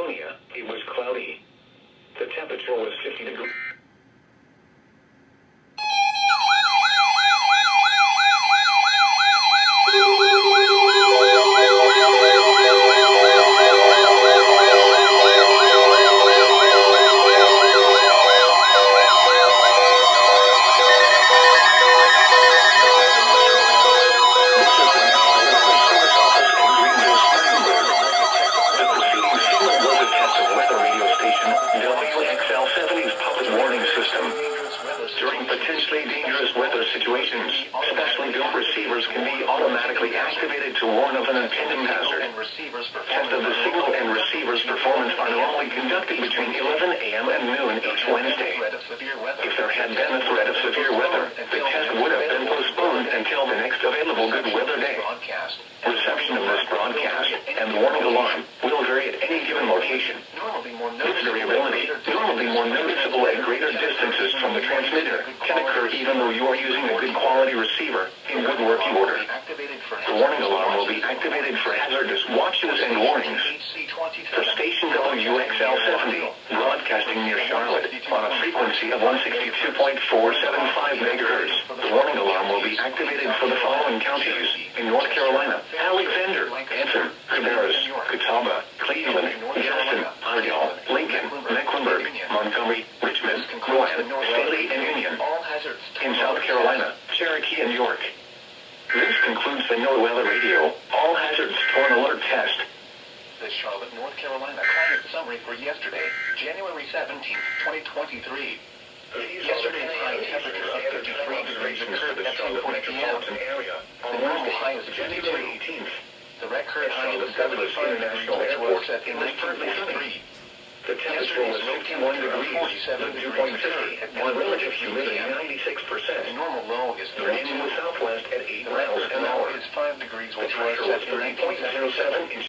Caledonia, it was cloudy. The temperature was 50 degrees. WXL70's public warning system. During potentially dangerous weather situations, specially built receivers can be automatically activated to warn of an impending hazard. Tests of the signal and receiver's performance are normally conducted between 11 a.m. and noon each Wednesday. If there had been a threat of severe weather, the test would have been postponed until the next available good weather day. Reception of this broadcast and the warning alarm will vary at any given location. Its variability, normally more noticeable at greater distances from the transmitter, can occur even though you are using a good quality receiver in good working order. The warning alarm will be activated for hazardous watches and warnings. For station WXL70, broadcasting near Charlotte on a frequency of 162.475 MHz, the warning alarm will be activated for the following counties in North Carolina: Alexander, Anthem, Cabarrus, Catawba, Cleveland, Gaston, Argyle, Lincoln, Mecklenburg, Montgomery, Richmond, Rowan, Staley, and Union. In South Carolina, Cherokee, and York. This concludes the No Weather Radio All Hazards Torn Alert Test. The Charlotte, North Carolina climate summary for yesterday, January 17th, 2023. Yesterday's high temperature of 33 degrees occurred at 10:40 p.m. The normal high is 53. The record high was 75 degrees, which was set in 1943. The temperature was 51 degrees, the dew point 50, and relative humidity 96%. The normal low is The wind in the southwest at 8 miles an hour. is 5 degrees, The which was pressure was set in 30.07 inches.